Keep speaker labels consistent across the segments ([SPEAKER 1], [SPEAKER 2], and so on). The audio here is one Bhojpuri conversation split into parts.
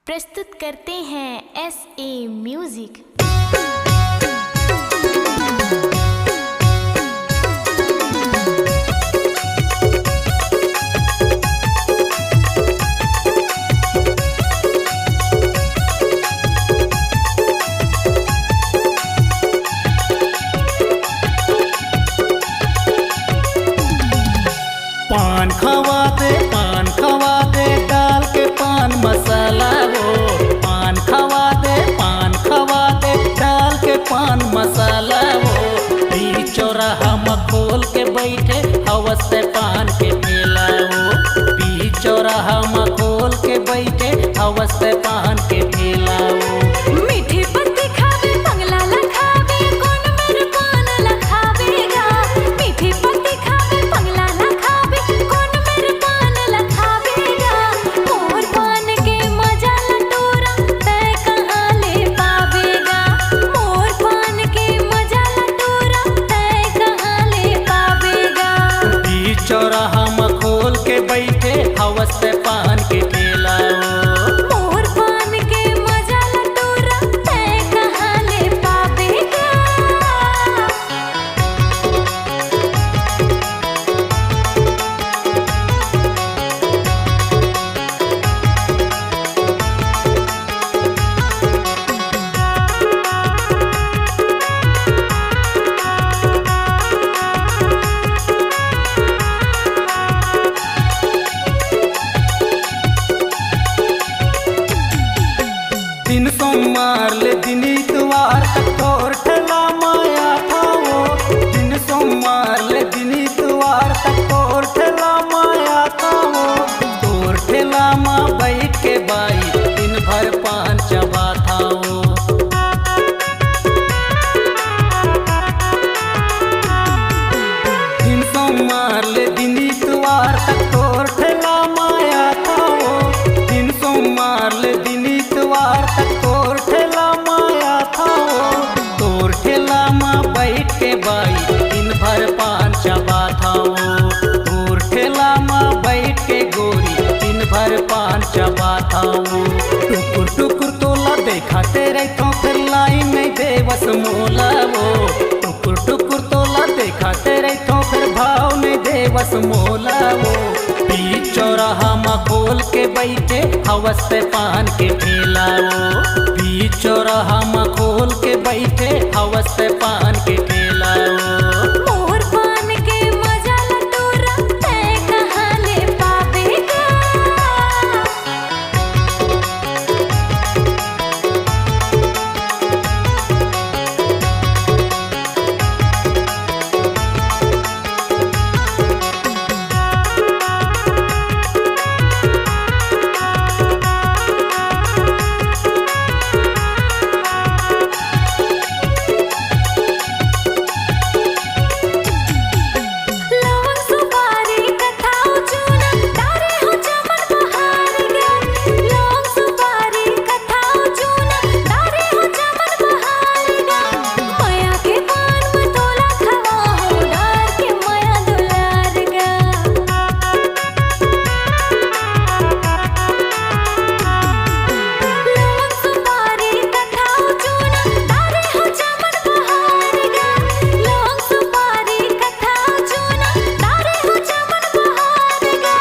[SPEAKER 1] प्रस्तुत करते हैं SA म्यूजिक।
[SPEAKER 2] पान खवा दे डाल के पान मसाला वो। पान खवा दे डाल के पान मसाला वो। बीच चौराहा में खोल के बैठे हवस से पान के ठेला वो। बीच चौराहा में खोल के बैठे हवस से पान के ठेला वो।
[SPEAKER 3] मीठी पत्ती खावे बंगला लखावे कौन मेरे पान लखावेगा। मीठी पत्ती खावे बंगला लखावे कौन मेरे पान लखावेगा। मोर पान के मजा लटोरा तय कहाँ ले पावेगा। मोर पान के मजा लटोरा तय कहाँ ले पावेगा।
[SPEAKER 2] बीच चौराहा में खोल के बैठे हवस से पान के ठेला वो।
[SPEAKER 3] मोर पान के मजा लटोरा तय कहाँ ले पावेगा।
[SPEAKER 2] दिन सोमवार ले दिन इतवार तक तोर ठेला माया था वो। दिन सोमवार ले दिन इतवार तक तोर ठेला माया था वो। तोर ठेला माँ बैठ के बाई दिन भर पान चबा था वो। दिन सोमवार ले दिन इतवार तक तोर ठेला माया था वो। दिन सोमवार ले दिन इतवार तक तोर ठेला माया था वो। तोर ठेला माँ बैठ के बाई दिन भर पान चबा था वो। तोर ठेला माँ बैठ के गोरी दिन भर पान चबा था वो। टुकुर टुकुर तोला देखा तेरे तो फिर लाई में देवस मोला वो। टुकुर टुकुर तोला देखा तेरे तो फिर भाव में देवस मोला वो। बीच चौराहा में खोल के बैठे हवस से पान के ठेला वो। बीच चौराहा में खोल के बैठे हवस से पान के ठेला वो।
[SPEAKER 3] मोर पान के मजा लटोरा तय कहाँ ले पावेगा। लवंग सुपारी कथाओ चूना तारे हो चमन बहार गा। लवंग सुपारी कथाओ चूना तारे हो चमन बहार गा। माया के पान में तोला खवा हो डार के माया दुलार गा। लवंग सुपारी कथाओ चूना तारे हो चमन बहार गा। लवंग सुपारी कथाओ चूना तारे हो चमन बहार गा।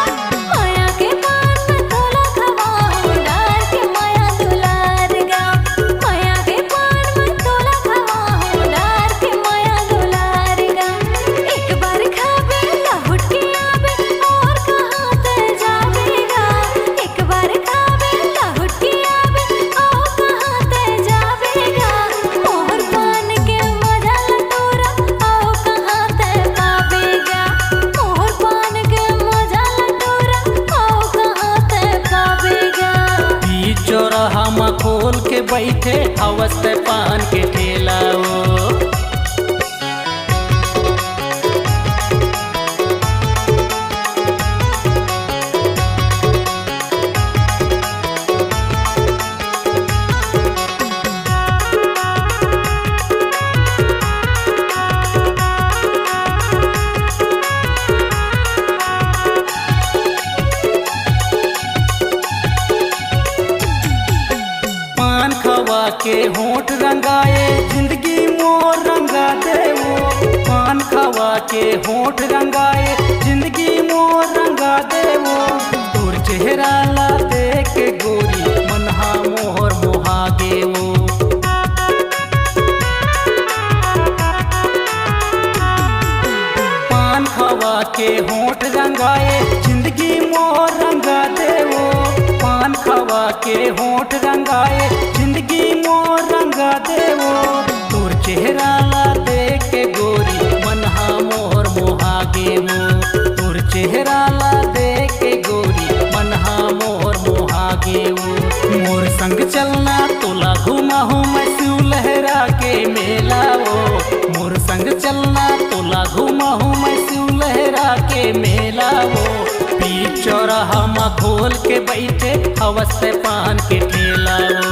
[SPEAKER 3] माया के पान में तोला खवा हो डार के माया दुलार गा। माया के पान में तोला खवा हो डार के माया दुलार गा। एक बार खावे लहुट के आवे और कहाँ ते जावेगा। एक बार खावे लहुट के आवे और कहाँ ते जावेगा। मोर पान के मजा लटोरा और कहाँ ते पावेगा। मोर पान के मजा लटोरा और कहाँ ते पावेगा।
[SPEAKER 2] बीच चौराहा में खोल के बैठे हवस से पान के ठेला वो। खवा के होठ रंगाए जिंदगी मोर रंगा देवो। पान खवा के होठ रंगाए जिंदगी मोर रंगा देवो। तोर चेहरा ला देख के गोरी मनहा मोहर मोहा गेवो। पान खवा के होठ रंगाए जिंदगी मोर रंगा देवो। पान खवा के होठ रंगाए जिंदगी मोर रंगा देवो। तोर चेहरा ला देख के गोरी मनहा मोहर मोहा गेवो। तोर चेहरा ला देख के गोरी मनहा मोहर मोहा गेवो। मोर संग चलना तोला घुमाहू मैं शिव लहरा के मेला वो। मोर संग चलना तोला घुमाहू मैं शिव लहरा के मेला वो। बीच चौराहा में खोल के बैठे हवस से पान के ठेला वो।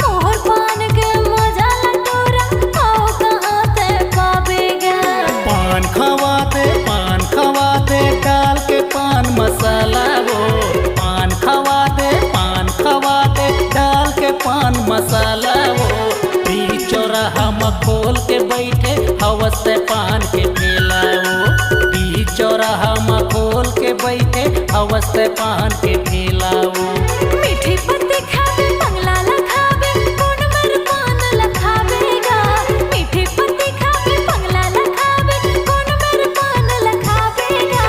[SPEAKER 3] मोर पान के मजा लटोरा आओ कहाँ ते पावेगा।
[SPEAKER 2] पान खवाते डाल के पान मसाला वो। पान खवाते डाल के पान मसाला वो। बीच चौराहा में खोल के बैठे हवस से पान के ठेला वो। बीच चौराहा में खोल के बैठे हवस से पान के ठेला वो।
[SPEAKER 3] मीठी पत्ती खावे बंगला लखावे कौन मेरे पान लखावेगा। मीठी पत्ती खावे बंगला लखावे कौन मेरे पान लखावेगा।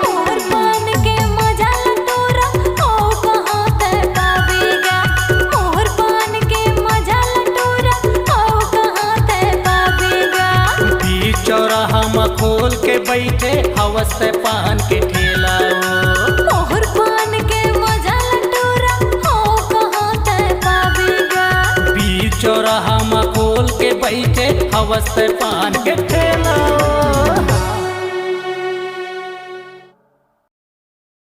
[SPEAKER 3] मोर पान के मजा लटोरा आओ कहाँ ते पावेगा। मोर पान के मजा लटोरा आओ कहाँ ते पावेगा।
[SPEAKER 2] बीच चौराहा में खोल के बैठे हवस से पान के ठेला वो।
[SPEAKER 3] मोर पान के मजा लटोरा आओ कहाँ ते पावेगा।
[SPEAKER 2] बीच चौराहा में खोल के बैठे हवस से पान के ठेला वो।